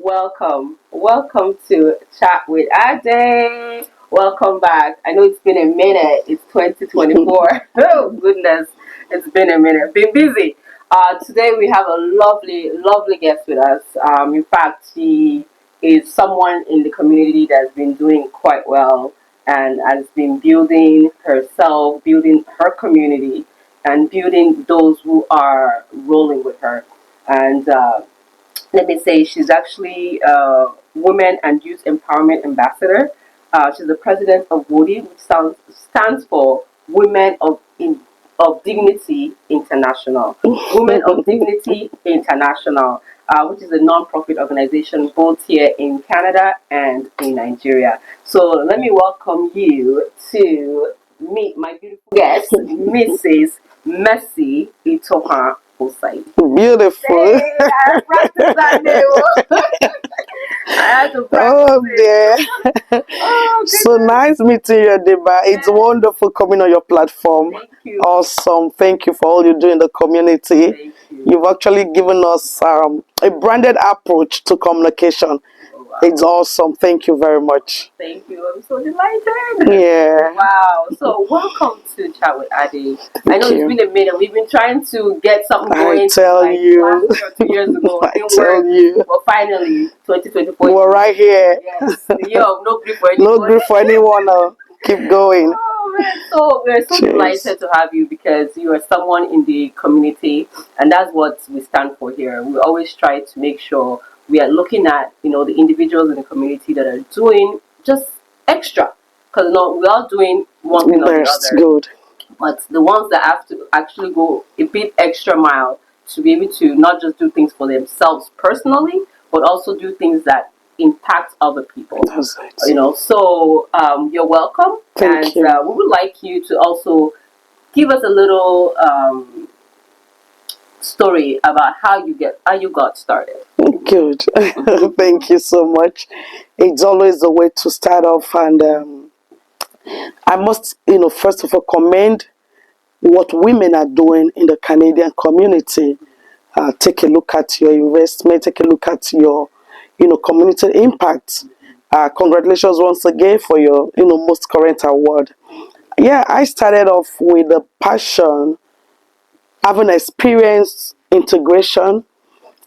welcome to Chat with Ade. Welcome back. I know it's been a minute. It's 2024. Oh goodness, it's been a minute. Been busy. Today we have a lovely guest with us. In fact, she is someone in the community that's been doing quite well and has been building herself, building her community, and building those who are rolling with her. And let me say she's actually a Women and Youth Empowerment Ambassador. She's the president of WODI, which stands for Women of Dignity International. Women of Dignity International, which is a non-profit organization both here in Canada and in Nigeria. So let me welcome you to meet my beautiful guest, Mrs. Mercy Itoha Osayi. Beautiful. Hey, I practiced that name. I had to practice Oh, dear. Oh, So goodness. nice meeting you, Deba. It's wonderful coming on your platform. Thank you. Awesome. Thank you for all you do in the community. Thank you. You've actually given us a branded approach to communication. Oh, wow. It's awesome. Thank you very much. Thank you. I'm so delighted. Yeah. Wow. So welcome to Chat with Ade. I know you. it's been a minute. We've been trying to get something going I tell like you. last year or 2 years ago. It I didn't tell work. you. But finally, 2024. We're right here. Yes. Yo, no grief for anyone. No grief for anyone. Keep going. Oh man, so we're so Cheers. delighted to have you because you are someone in the community, and that's what we stand for here. We always try to make sure we are looking at the individuals in the community that are doing just extra, because we're all doing one thing or the That's other. good. But the ones that have to actually go a bit extra mile to be able to not just do things for themselves personally, but also do things that impact other people. That's it. So you're welcome. Thank you. We would like you to also give us a little story about how you got started. Good. Thank you so much. It's always a way to start off, and I must, first of all, commend what women are doing in the Canadian community. Take a look at your investment. Take a look at your, community impact. Congratulations once again for your, most current award. Yeah, I started off with a passion, having experienced integration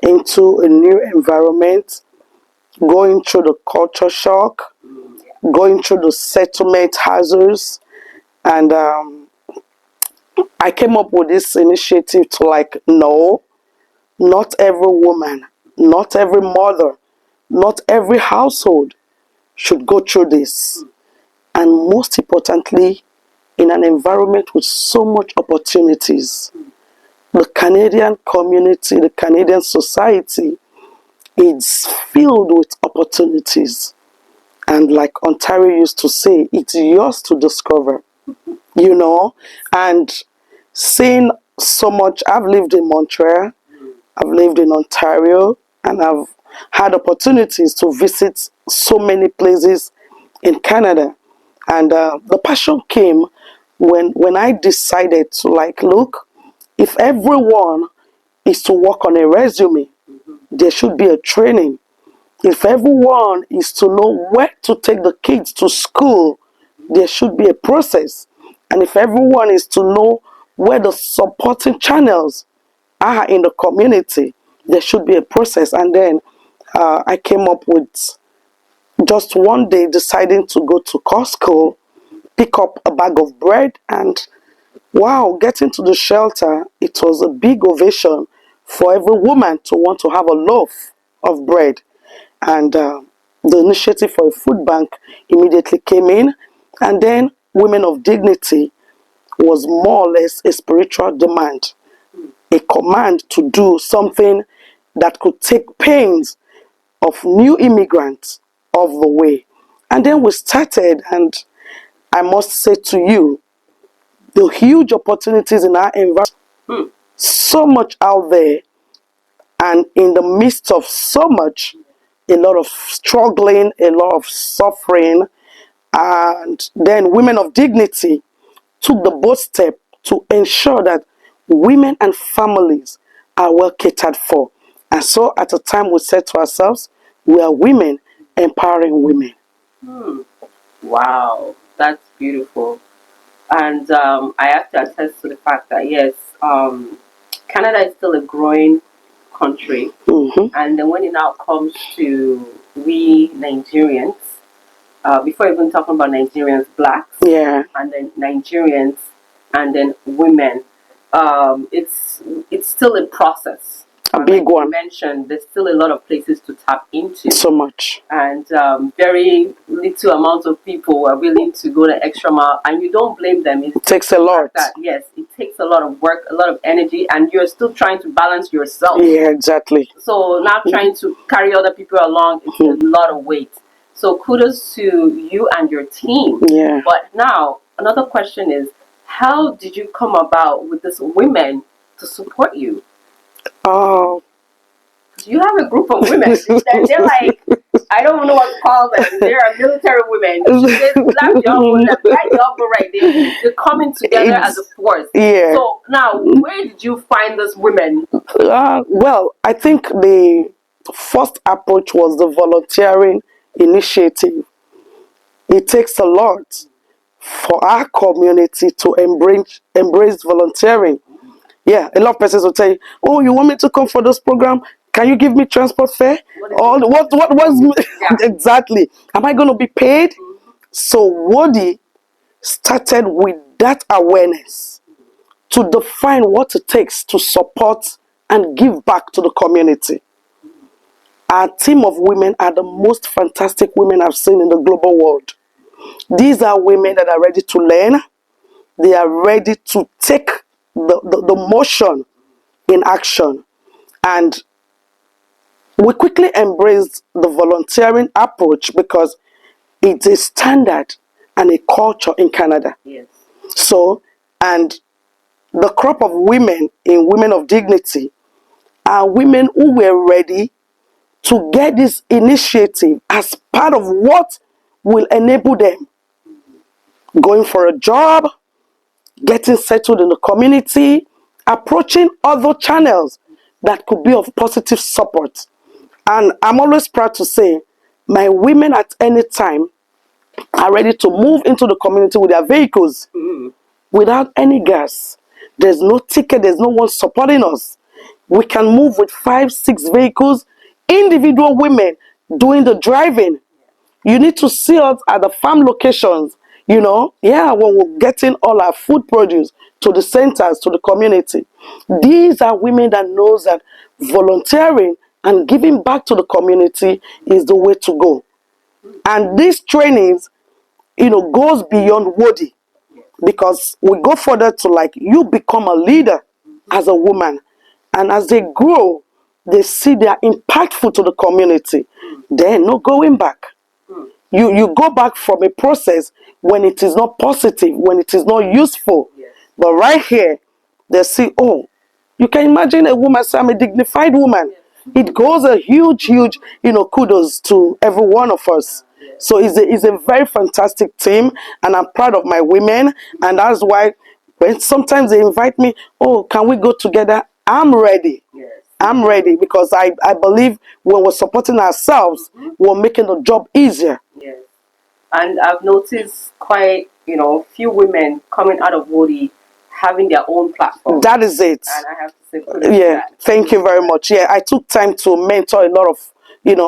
into a new environment, going through the culture shock, going through the settlement hazards, and I came up with this initiative to no, not every woman, not every mother, not every household should go through this. And most importantly, in an environment with so much opportunities, the Canadian community, the Canadian society is filled with opportunities. And like Ontario used to say, it's yours to discover, and seeing so much. I've lived in Montreal, I've lived in Ontario, and I've had opportunities to visit so many places in Canada. And the passion came when I decided to look, if everyone is to work on a resume, there should be a training. If everyone is to know where to take the kids to school, there should be a process. And if everyone is to know where the supporting channels are in the community, there should be a process. And then I came up with just one day deciding to go to Costco, pick up a bag of bread, and wow, getting to the shelter, it was a big ovation for every woman to want to have a loaf of bread. And the initiative for a food bank immediately came in. And then Women of Dignity was more or less a spiritual demand, a command to do something that could take pains of new immigrants off the way. And then we started, and I must say to you, the huge opportunities in our environment, so much out there, and in the midst of so much, a lot of struggling, a lot of suffering, and then Women of Dignity took the bold step to ensure that women and families are well catered for. And so at the time we said to ourselves, We are women empowering women. Wow, that's beautiful. And I have to attest to the fact that yes, Canada is still a growing country, and then when it now comes to we Nigerians, before even talking about Nigerians, blacks, and then Nigerians, and then women, it's still a process. A big one. You mentioned there's still a lot of places to tap into. So much. And very little amount of people are willing to go the extra mile, and you don't blame them. It takes a lot. Yes, it takes a lot of work, a lot of energy, and you're still trying to balance yourself. Yeah, exactly. So now trying to carry other people along, it's a lot of weight. So kudos to you and your team. Yeah. But now another question is, how did you come about with these women to support you? Oh. You have a group of women. They're like, I don't know what to call them. They're military women. They're coming together as a force. Yeah. So now, where did you find those women? Well, I think the first approach was the volunteering initiative. It takes a lot for our community to embrace volunteering. Yeah, a lot of persons will tell you, "Oh, you want me to come for this program? Can you give me transport fare? Or what was exactly? Am I going to be paid?" So WODI started with that awareness to define what it takes to support and give back to the community. Our team of women are the most fantastic women I've seen in the global world. These are women that are ready to learn. They are ready to take the motion in action. And we quickly embraced the volunteering approach because it's a standard and a culture in Canada. Yes. So, and the crop of women in Women of Dignity are women who were ready to get this initiative as part of what will enable them going for a job, getting settled in the community, approaching other channels that could be of positive support. And I'm always proud to say my women at any time are ready to move into the community with their vehicles without any gas. There's no ticket, there's no one supporting us. We can move with 5, 6 vehicles, individual women doing the driving. You need to see us at the farm locations, when we're getting all our food produce to the centers, to the community. These are women that knows that volunteering and giving back to the community is the way to go. And these trainings, goes beyond WODI, because we go further to you become a leader as a woman. And as they grow, they see they are impactful to the community. Then no going back. You go back from a process when it is not positive, when it is not useful. Yes. But right here, they see, oh, you can imagine a woman say, I'm a dignified woman. Yes. It goes a huge, kudos to every one of us. Yes. So it's a very fantastic team, and I'm proud of my women. And that's why when sometimes they invite me, oh, can we go together? I'm ready. Yes. I'm ready, because I believe when we're supporting ourselves, we're making the job easier. Yes. And I've noticed quite, few women coming out of WODI having their own platform. That is it. And I have to say, yeah, thank you very much. Yeah, I took time to mentor a lot of,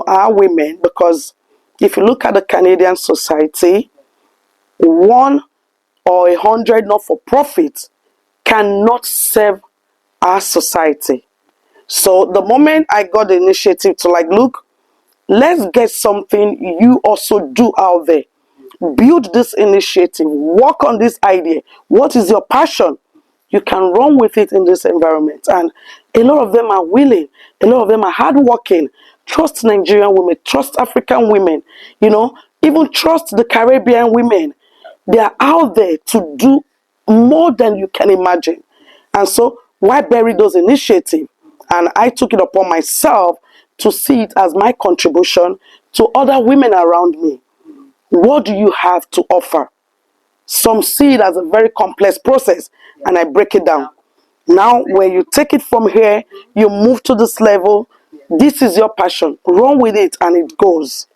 our women, because if you look at the Canadian society, 1 or 100 not-for-profit cannot serve our society. So the moment I got the initiative to look, let's get something you also do out there. Build this initiative, work on this idea. What is your passion? You can run with it in this environment. And a lot of them are willing. A lot of them are hardworking. Trust Nigerian women, trust African women, even trust the Caribbean women. They are out there to do more than you can imagine. And so why bury those initiatives? And I took it upon myself to see it as my contribution to other women around me. What do you have to offer? Some see it as a very complex process, and I break it down. Now, when you take it from here, you move to this level, This is your passion. Run with it, and it goes.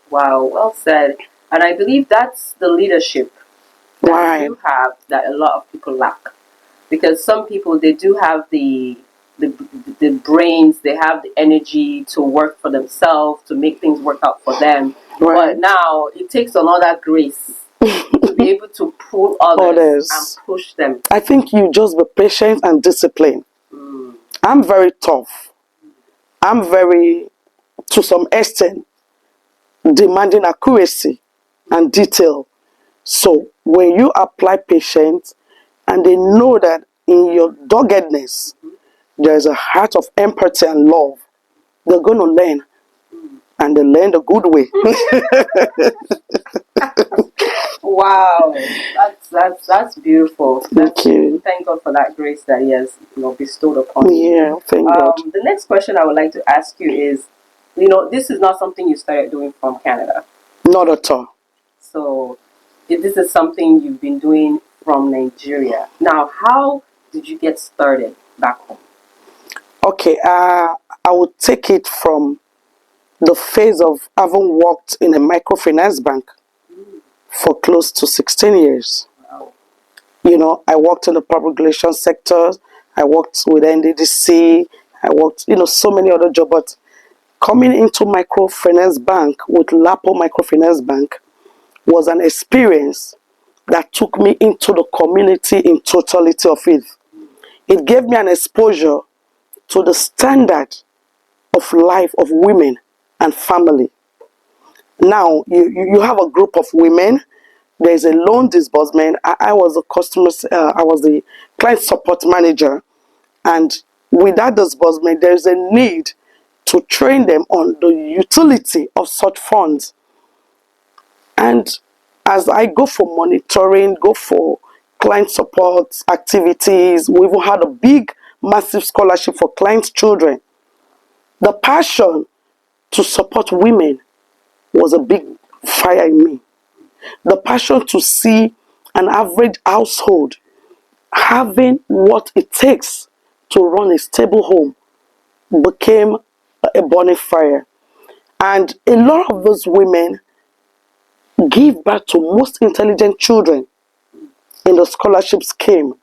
Wow, well said. And I believe that's the leadership that Right. you have that a lot of people lack. Because some people, they do have the, the brains, they have the energy to work for themselves, to make things work out for them. Right. But now it takes another grace to be able to pull others and push them. I think you just be patient and disciplined. I'm very tough. I'm very, to some extent, demanding accuracy and detail. So when you apply patience and they know that in your doggedness, there's a heart of empathy and love, they're going to learn. And they learn the good way. Wow, that's beautiful. Thank you. Thank God for that grace that He has bestowed upon you. Yeah, thank God. The next question I would like to ask you is, this is not something you started doing from Canada. Not at all. So, this is something you've been doing from Nigeria. Now, how did you get started back home? Okay, I would take it from the phase of having worked in a microfinance bank for close to 16 years. Wow. I worked in the public relations sector. I worked with NDDC. I worked, so many other jobs. But coming into microfinance bank with Lapo Microfinance Bank was an experience that took me into the community in totality of it. It gave me an exposure to the standard of life of women and family. Now, you have a group of women. There's a loan disbursement. I was I was the client support manager. And with that disbursement, there's a need to train them on the utility of such funds. And as I go for monitoring, go for client support activities, we even had a big, massive scholarship for clients' children. The passion to support women was a big fire in me. The passion to see an average household having what it takes to run a stable home became a burning fire. And a lot of those women give birth to most intelligent children in the scholarship scheme.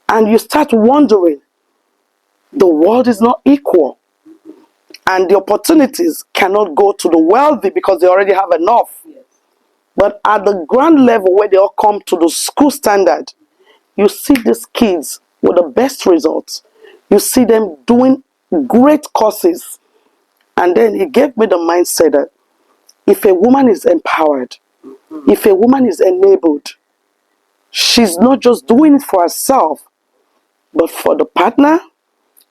And you start wondering, the world is not equal. And the opportunities cannot go to the wealthy because they already have enough. Yes. But at the ground level where they all come to the school standard, you see these kids with the best results. You see them doing great courses. And then it gave me the mindset that if a woman is empowered, if a woman is enabled, she's not just doing it for herself, but for the partner,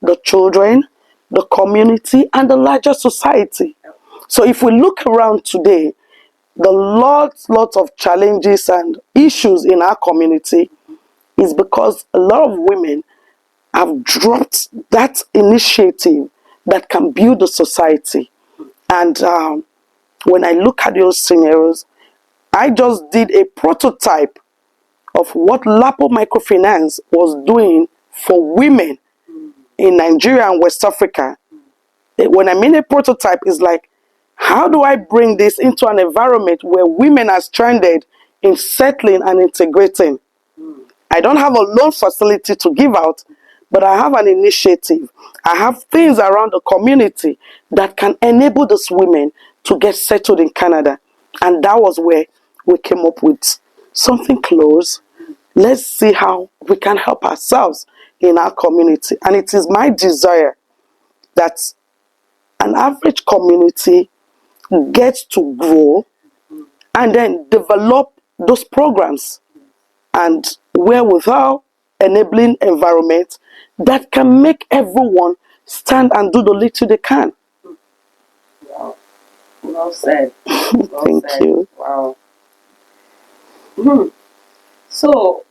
the children, the community, and the larger society. So if we look around today, the lots of challenges and issues in our community is because a lot of women have dropped that initiative that can build a society. And when I look at those scenarios, I just did a prototype of what Lapo Microfinance was doing for women in Nigeria and West Africa. When I mean a prototype, it's like, how do I bring this into an environment where women are stranded in settling and integrating? I don't have a loan facility to give out, but I have an initiative. I have things around the community that can enable those women to get settled in Canada. And that was where we came up with something close. Let's see how we can help ourselves in our community. And it is my desire that an average community gets to grow and then develop those programs and wherewithal enabling environment that can make everyone stand and do the little they can. Wow. Well said. Well Thank said. you. Wow. So,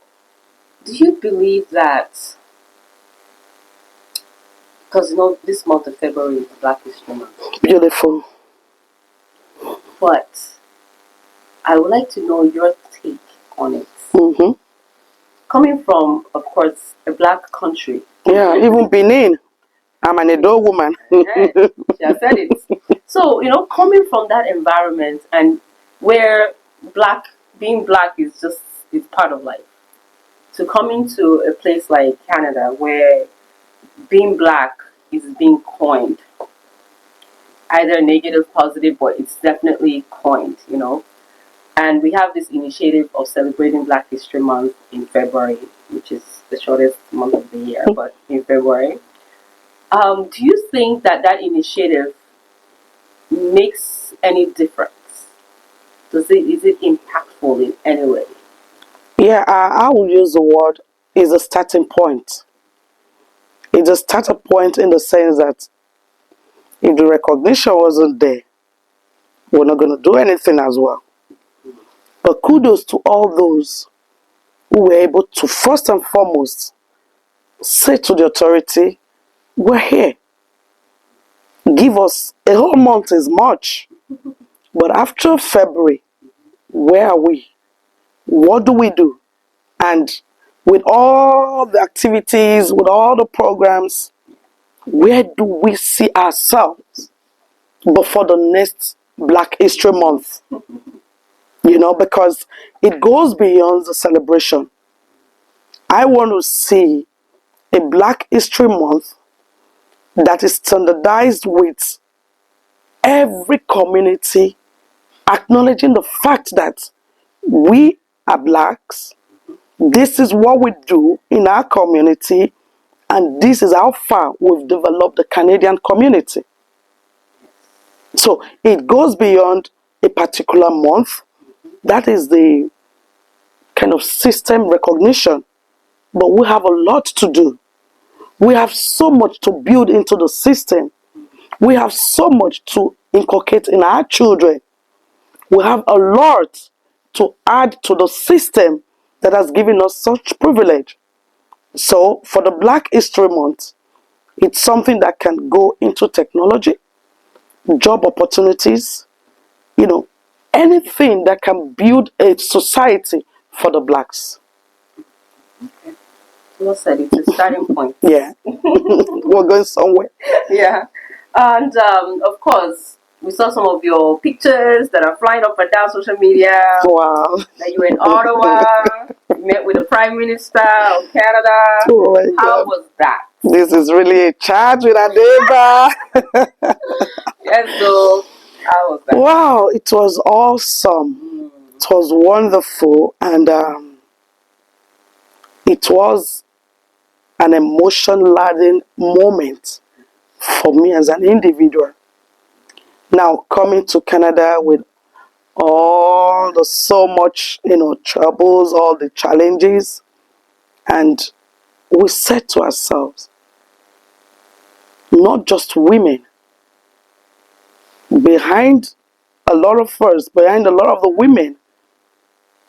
do you believe that, because this month of February is Black History Month, Beautiful. but I would like to know your take on it. Coming from, of course, a black country. Yeah, even Benin. I'm an adult woman. Yes, she has said it. So, coming from that environment and where being black is part of life, to coming to a place like Canada where being black is being coined, either negative, positive, but it's definitely coined. And we have this initiative of celebrating Black History Month in February, which is the shortest month of the year, but in February. Do you think that initiative makes any difference? Is it impactful in any way? Yeah, I will use the word is a starting point. It's a starting point in the sense that if the recognition wasn't there, we're not going to do anything as well. But kudos to all those who were able to first and foremost say to the authority, we're here. Give us a whole month is much. But after February, where are we? What do we do? And with all the activities, with all the programs, where do we see ourselves before the next Black History Month? Because it goes beyond the celebration. I want to see a Black History Month that is standardized with every community acknowledging the fact that we are blacks, this is what we do in our community, and this is how far we've developed the Canadian community. So it goes beyond a particular month. That is the kind of system recognition. But we have a lot to do. We have so much to build into the system. We have so much to inculcate in our children. We have a lot to add to the system that has given us such privilege. So for the Black History Month, it's something that can go into technology, job opportunities, anything that can build a society for the blacks. Well said, it's a starting point. Yeah. We're going somewhere. Yeah. And of course, we saw some of your pictures that are flying up and down social media. Wow. That you were in Ottawa, you met with the Prime Minister of Canada. Oh my How God. was that? This is really a charge with a neighbor. Yes, so how was that? Wow, it was awesome. It was wonderful, and it was an emotion-laden moment for me as an individual. Now coming to Canada with all the so much, troubles, all the challenges, and we said to ourselves, not just women, behind a lot of the women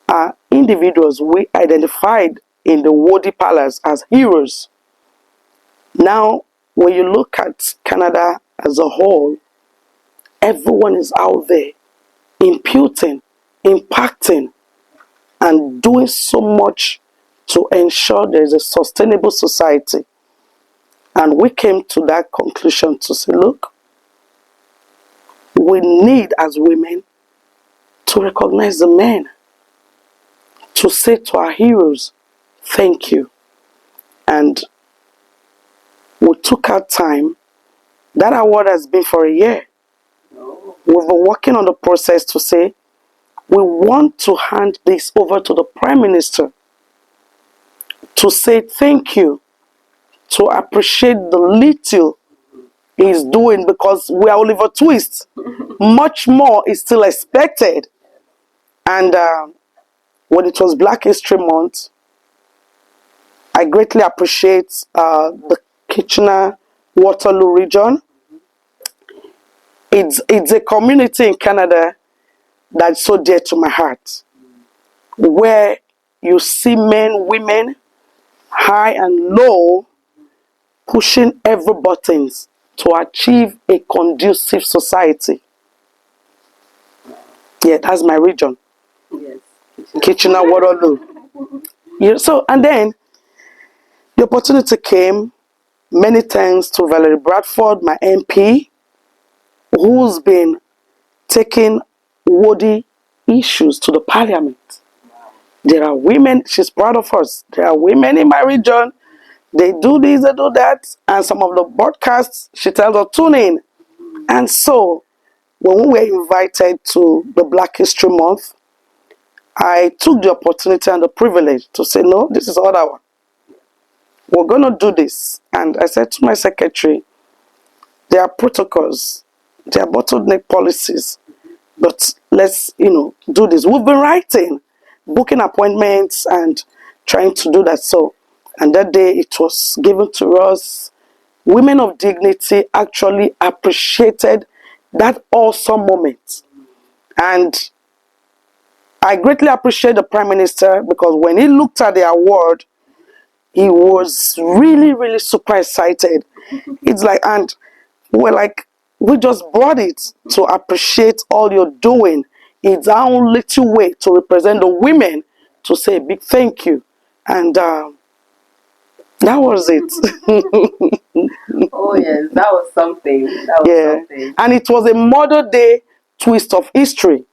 are individuals we identified in the WODI Palace as heroes. Now, when you look at Canada as a whole, everyone is out there imputing, impacting, and doing so much to ensure there is a sustainable society. And we came to that conclusion to say, look, we need as women to recognize the men, to say to our heroes, thank you. And we took our time. That award has been for a year. We've been working on the process to say, we want to hand this over to the Prime Minister to say thank you, to appreciate the little he's doing, because we are Oliver Twist. Much more is still expected. And when it was Black History Month, I greatly appreciate the Kitchener-Waterloo region. It's a community in Canada that's so dear to my heart, where you see men, women, high and low, pushing every buttons to achieve a conducive society. Yeah, that's my region. Yes. Kitchener-Waterloo. And then the opportunity came Many thanks to Valerie Bradford, my MP, who's been taking WODI issues to the parliament. There are women, she's proud of us. There are women in my region, they do this, they do that, and some of the broadcasts, she tells us, tune in. And so, when we were invited to the Black History Month, I took the opportunity and the privilege to say, no, this is all our. We're going to do this. And I said to my secretary, there are protocols, there are bottleneck policies, but let's, do this. We've been writing, booking appointments and trying to do that. So, and that day it was given to us. Women of Dignity actually appreciated that awesome moment. And I greatly appreciate the Prime Minister, because when he looked at the award, he was really, really super excited. It's like, and we're like, we just brought it to appreciate all you're doing. It's our own little way to represent the women, to say a big thank you. And that was it. Oh yes, that was something. That was something. And it was a modern day twist of history.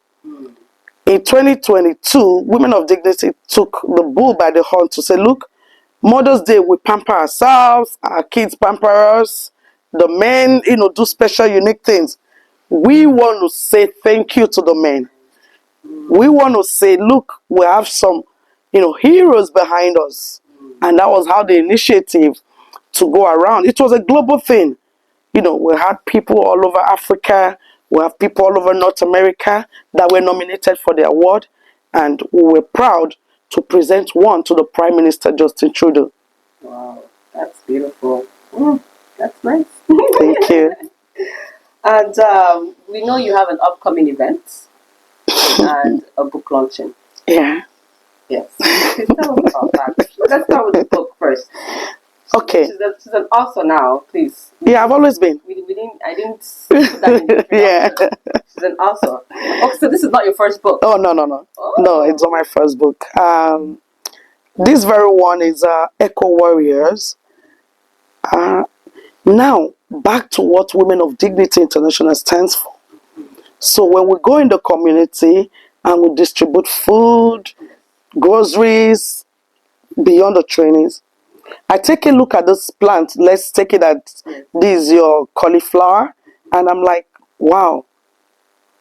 In 2022, Women of Dignity took the bull by the horn to say, look, Mother's Day, we pamper ourselves, our kids pamper us, the men, do special, unique things. We want to say thank you to the men. We want to say, look, we have some, heroes behind us. And that was how the initiative to go around. It was a global thing. We had people all over Africa. We have people all over North America that were nominated for the award. And we were proud to present one to the Prime Minister, Justin Trudeau. Wow, that's beautiful. That's nice. Thank you. And we know you have an upcoming event and a book launching. Yeah. Yes. Please tell us about that. Let's start with the book first. Okay. She's an author now, please. Yeah, I've always been. I didn't put that in the Yeah. She's an author. Okay, so this is not your first book? Oh, no. Oh. No, it's not my first book. This very one is Eco Warriors. Now, back to what Women of Dignity International stands for. So when we go in the community and we distribute food, groceries, beyond the trainings, I take a look at this plant. Let's take it at this is your cauliflower. And I'm like, wow,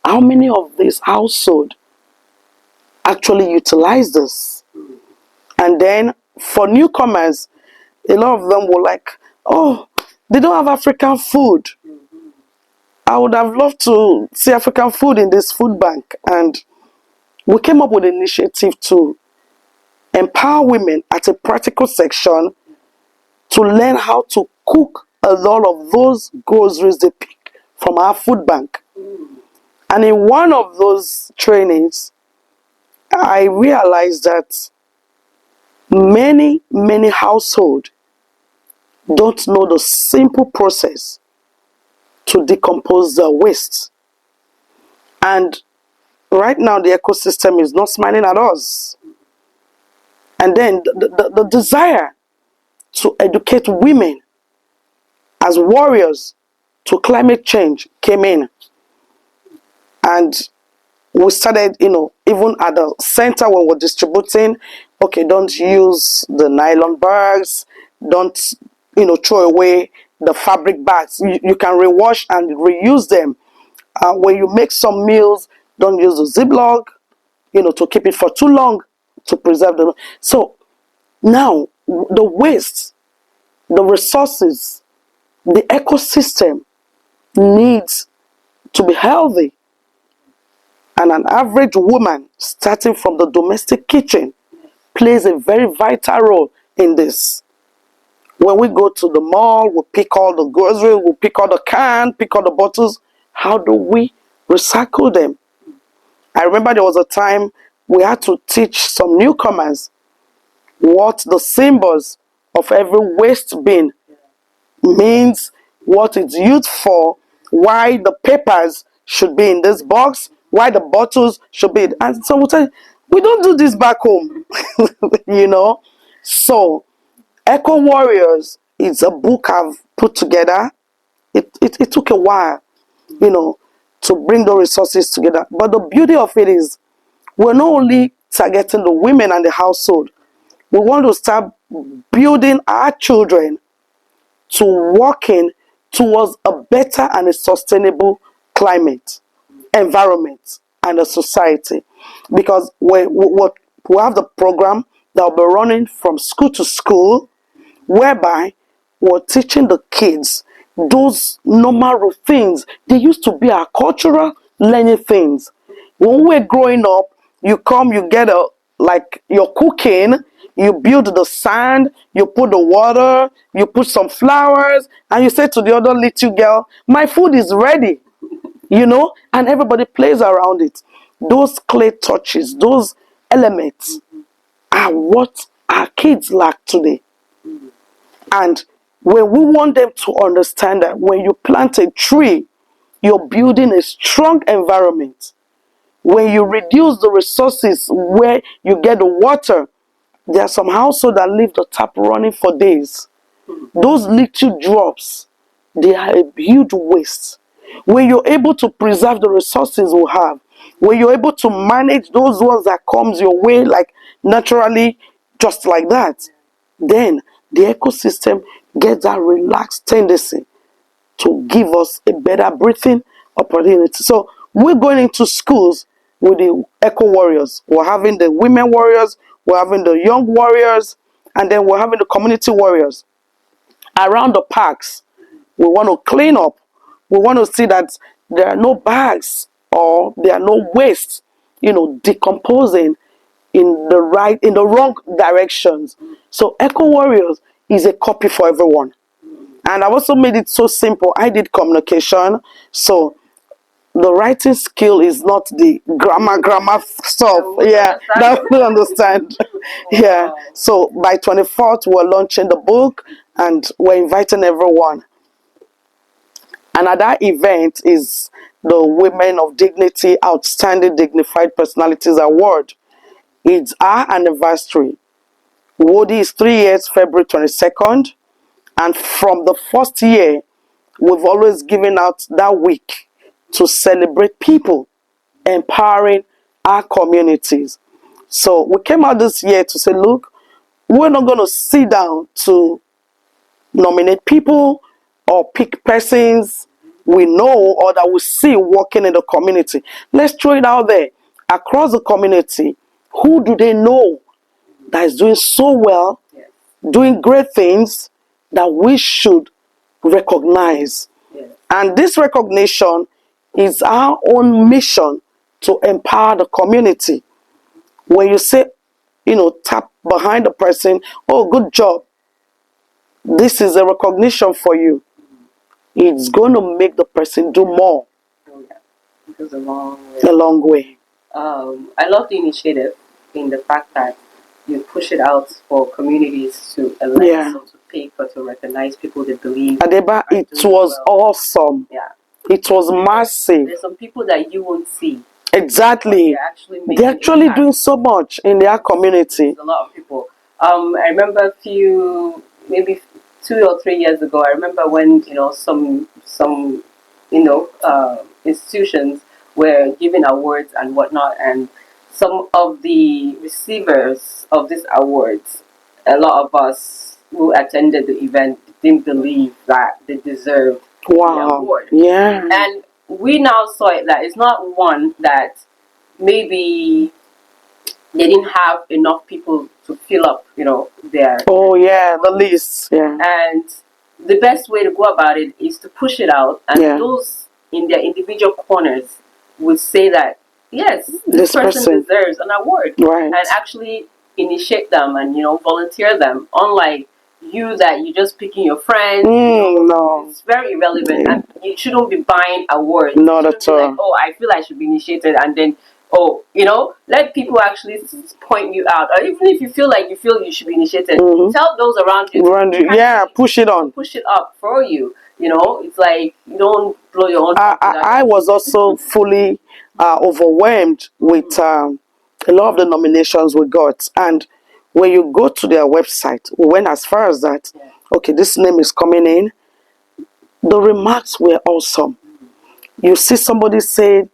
how many of these households actually utilize this? And then for newcomers, a lot of them were like, oh, they don't have African food. I would have loved to see African food in this food bank. And we came up with an initiative to empower women at a practical section to learn how to cook a lot of those groceries they pick from our food bank. And in one of those trainings, I realized that many households don't know the simple process to decompose the waste. And right now the ecosystem is not smiling at us. And then the desire to educate women as warriors to climate change came in. And we started, even at the center when we're distributing, okay, don't use the nylon bags, don't, throw away the fabric bags. You can rewash and reuse them. When you make some meals, don't use the Ziploc, to keep it for too long, to preserve them. So now the waste, the resources, the ecosystem needs to be healthy. And an average woman, starting from the domestic kitchen, plays a very vital role in this. When we go to the mall, we pick all the groceries, we pick all the cans, pick all the bottles. How do we recycle them? I remember there was a time we had to teach some newcomers what the symbols of every waste bin means, what it's used for, why the papers should be in this box, why the bottles should be. And so we'll tell you, we don't do this back home. So Eco Warriors it's a book I've put together. It took a while, to bring the resources together. But the beauty of it is we're not only targeting the women and the household, we want to start building our children to working towards a better and a sustainable climate, environment, and a society. Because we have the program that will be running from school to school, whereby we're teaching the kids those normal routines. They used to be our cultural learning things. When we're growing up, you come, you get like you're cooking, you build the sand, you put the water, you put some flowers, and you say to the other little girl, my food is ready, and everybody plays around it. Those clay touches, those elements are what our kids lack today. And when we want them to understand that when you plant a tree, you're building a strong environment. When you reduce the resources where you get the water, there are some households that leave the tap running for days. Those little drops, they are a huge waste. When you're able to preserve the resources we have, when you're able to manage those ones that comes your way like naturally, just like that, then the ecosystem gets that relaxed tendency to give us a better breathing opportunity. So we're going into schools with the eco warriors. We're having the women warriors, we're having the young warriors, and then we're having the community warriors. Around the parks, we want to clean up. We want to see that there are no bags or there are no waste, decomposing in the wrong directions. So Eco Warriors is a copy for everyone. And I also made it so simple. I did communication. So the writing skill is not the grammar stuff. Yeah, that we understand. Yeah. So by 24th, we're launching the book and we're inviting everyone. Another event is the Women of Dignity Outstanding Dignified Personalities Award. It's our anniversary. WODI is 3 years, February 22nd. And from the first year, we've always given out that week to celebrate people, empowering our communities. So we came out this year to say, look, we're not going to sit down to nominate people or pick persons we know or that we see working in the community. Let's throw it out there. Across the community, who do they know that is doing so well, doing great things that we should recognize? And this recognition is our own mission to empower the community. When you say, tap behind the person, oh, good job, this is a recognition for you. It's going to make the person do more. Oh, yeah. It goes a long way. A long way. I love the initiative in the fact that you push it out for communities to elect or to pick or to recognize people they believe. Adeba, it was awesome. Yeah. It was massive. There's some people that you won't see. Exactly. They're actually doing so much in their community. There's a lot of people. I remember maybe 2 or 3 years ago, I remember when, some institutions were giving awards and whatnot, and some of the receivers of these awards, a lot of us who attended the event didn't believe that they deserved the award. Yeah. And we now saw it that it's not one that maybe they didn't have enough people to fill up, their... Oh, yeah, the list. Yeah. And the best way to go about it is to push it out, and those in their individual corners would say that, yes, this person deserves an award. Right. And actually initiate them and, volunteer them. Unlike you that you're just picking your friends. No. It's very irrelevant. And you shouldn't be buying awards. Not at all. Like, oh, I feel I should be initiated, and then let people actually point you out. Or even if you feel you should be initiated, tell those around you. Push it on. Push it up for you. It's like you don't blow your own. I was also fully overwhelmed with a lot of the nominations we got. And when you go to their website, we went as far as that. okay, this name is coming in. The remarks were awesome. You see somebody say,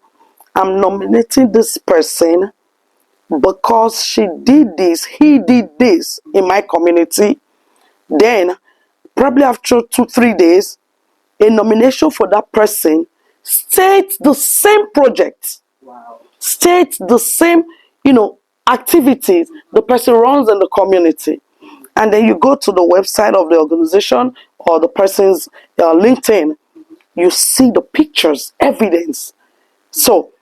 I'm nominating this person because she did this, he did this in my community. Then, probably after 2-3 days, a nomination for that person states the same project, states the same, activities the person runs in the community. And then you go to the website of the organization or the person's LinkedIn, you see the pictures, evidence. So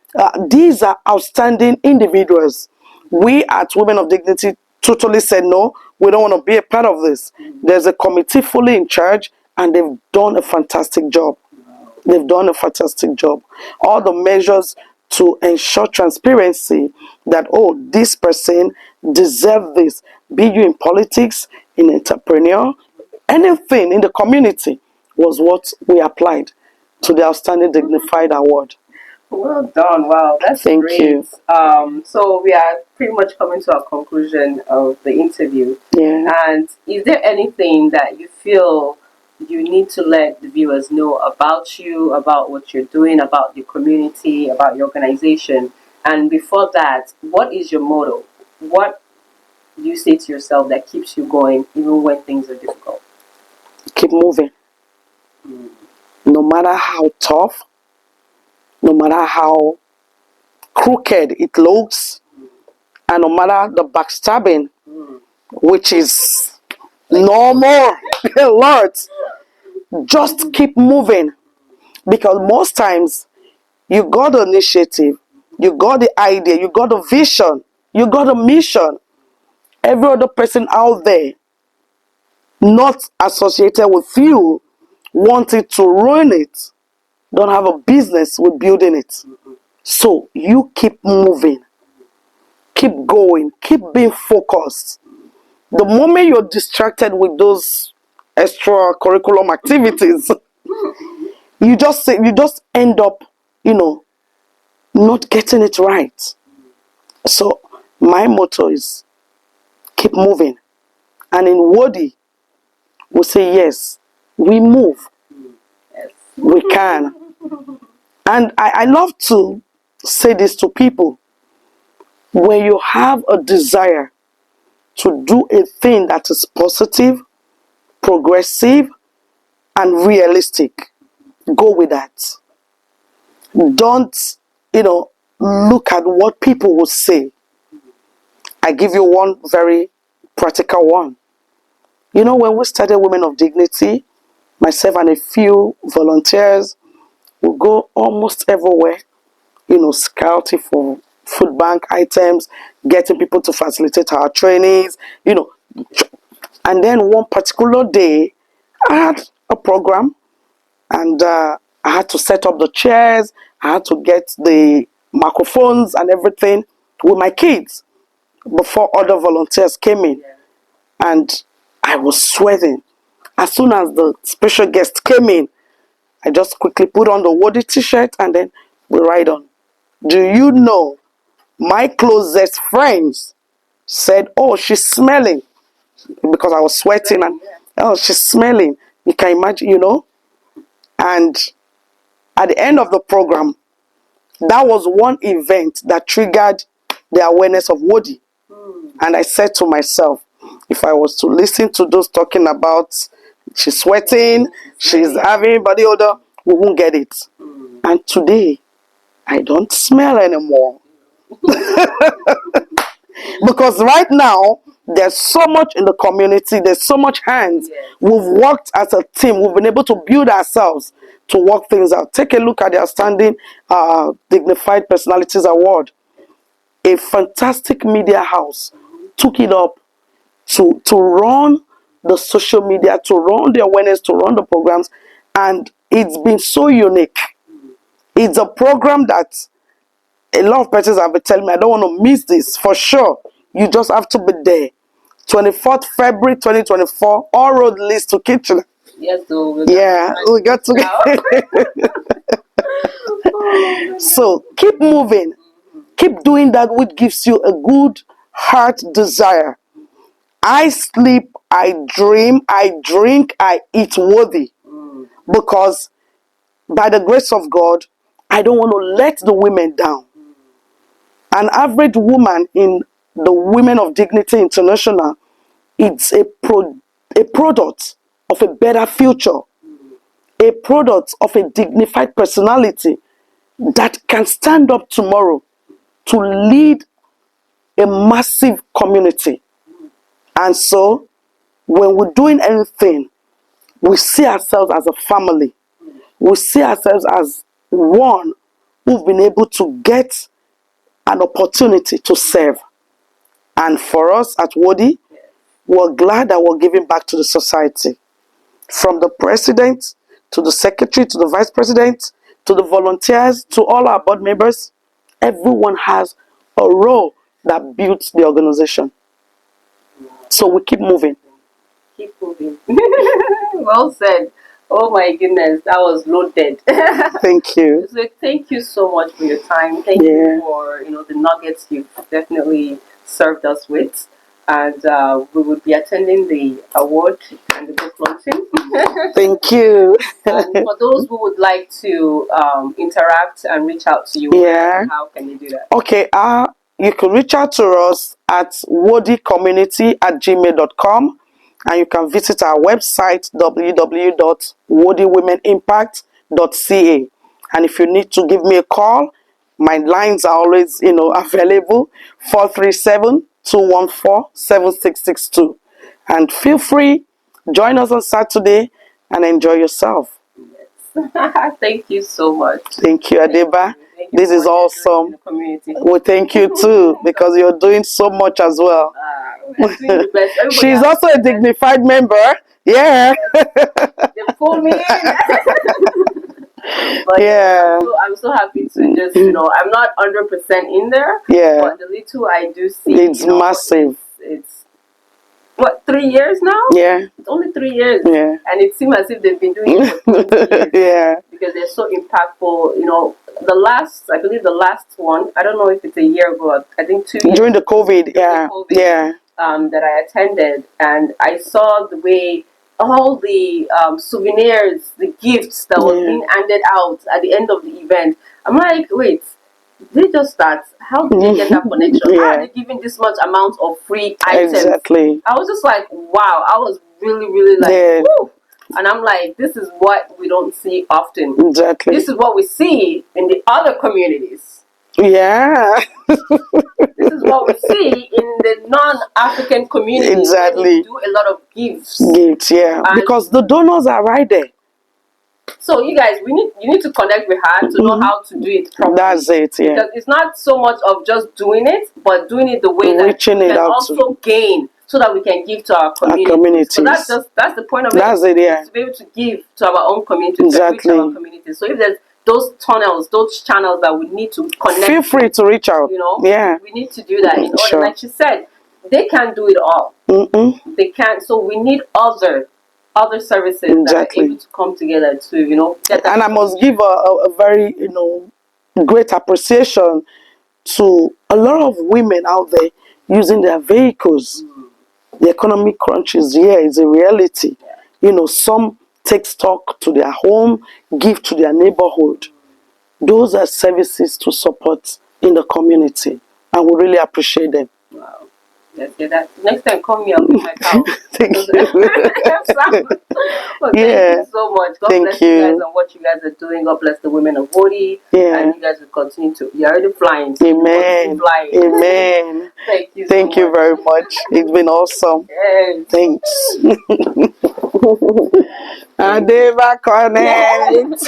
these are outstanding individuals. We at Women of Dignity totally said no, we don't want to be a part of this. There's a committee fully in charge, and they've done a fantastic job. They've done a fantastic job. All the measures to ensure transparency that, oh, this person deserves this, be you in politics, in entrepreneur, anything in the community, was what we applied to the Outstanding Dignified Award. Well done. Wow, that's Thank great. you. So we are pretty much coming to a conclusion of the interview. Yeah. And is there anything that you feel you need to let the viewers know about you, about what you're doing, about the community, about your organization? And before that, what is your motto? What do you say to yourself that keeps you going even when things are difficult? Keep moving. No matter how tough, no matter how crooked it looks, and no matter the backstabbing, which is normal a lot, just keep moving. Because most times, you got the initiative, you got the idea, you got the vision, you got a mission. Every other person out there not associated with you wanted to ruin it, don't have a business with building it. So you keep moving, keep going, keep being focused. The moment you're distracted with those extra curriculum activities, you just end up, not getting it right. So my motto is keep moving. And in WODI, we say yes, we move. Yes. We can. And I love to say this to people. When you have a desire to do a thing that is positive, progressive, and realistic, go with that. Don't, look at what people will say. I give you one very practical one. When we started Women of Dignity, myself and a few volunteers will go almost everywhere, scouting for food bank items, getting people to facilitate our trainings, And then one particular day, I had a program, and I had to set up the chairs, I had to get the microphones and everything with my kids before other volunteers came in. And I was sweating. As soon as the special guest came in, I just quickly put on the WODI t-shirt and then we ride on. Do you know, my closest friends said, oh, she's smelling. Because I was sweating and, oh, she's smelling. You can imagine, And at the end of the program, that was one event that triggered the awareness of WODI. And I said to myself, if I was to listen to those talking about she's sweating, she's having body odor, we won't get it. And today, I don't smell anymore. Because right now, there's so much in the community, there's so much hands. We've worked as a team, we've been able to build ourselves to work things out. Take a look at the Outstanding Dignified Personalities Award. A fantastic media house took it up to run the social media, to run the awareness, to run the programs, and it's been so unique. It's a program that a lot of persons have been telling me, I don't want to miss this, for sure. You just have to be there. 24th February 2024, all road leads to Kitchener. Yes, so we got to. So keep moving. Keep doing that which gives you a good heart desire. I sleep I dream, I drink, I eat WODI. Because by the grace of God, I don't want to let the women down. An average woman in the Women of Dignity International, it's a product of a better future, a product of a dignified personality that can stand up tomorrow to lead a massive community. And so, when we're doing anything, we see ourselves as a family. We see ourselves as one who've been able to get an opportunity to serve. And for us at WODI, we're glad that we're giving back to the society. From the president, to the secretary, to the vice president, to the volunteers, to all our board members, everyone has a role that builds the organization. So we keep moving. Keep moving. Well said. Oh my goodness, that was loaded. Thank you. So thank you so much for your time. Thank you for the nuggets you've definitely served us with. And we will be attending the award and the book launching. Thank you. And for those who would like to interact and reach out to you, how can you do that? Okay, you can reach out to us at wodicommunity@gmail.com, and you can visit our website www.wodiwomenimpact.ca. And if you need to give me a call, my lines are always available, 437-214-7662. And feel free, join us on Saturday and enjoy yourself. Yes. Thank you so much. Thank you, Adeba. This is awesome. Well, thank you too, because you're doing so much as well. She's also a dignified member. Yeah. They pull me in. But I'm so happy to just, I'm not 100% in there. Yeah. But the little I do see, it's massive. It's what, 3 years now? Yeah. It's only 3 years. Yeah. And it seems as if they've been doing it for 20 years. Yeah. Because they're so impactful. I believe the last one, I don't know if it's a year ago, I think 2 years. During the COVID, yeah. That I attended, and I saw the way all the souvenirs, the gifts that were being handed out at the end of the event. I'm like, wait, they just start? How did they get that connection? How are they giving this much amount of free items? Exactly. I was just like, wow. I was really, really like, woo. And I'm like, this is what we don't see often. Exactly. This is what we see in the other communities. Yeah. This is what we see in the non-African communities. Exactly. We do a lot of gifts. Gifts, yeah. Because the donors are right there. So you guys, you need to connect with her to know how to do it properly. That's it, yeah. Because it's not so much of just doing it, but doing it the way that we can also gain, so that we can give to our community. So that's the point of it. That's it, yeah. To be able to give to our own community, exactly. to our community. So if there's those tunnels, those channels that we need to connect, feel free to reach out. Yeah, we need to do that in order. Like she said, they can't do it all. They can't. So we need other services that are able to come together to get that. And I must give a very great appreciation to a lot of women out there using their vehicles. The economic crunch is here, is a reality. Some take stock to their home, give to their neighborhood. Those are services to support in the community, and we really appreciate them. Wow. Let's get that. Next time, call me, I'll be my cow. Thank you. Well, thank you so much. God bless you guys and what you guys are doing. God bless the women of WODI. And you guys will continue to. You're already flying. So Amen. Amen. Thank you. Thank you very much. It's been awesome. Yes. Thanks. Adeva Connect.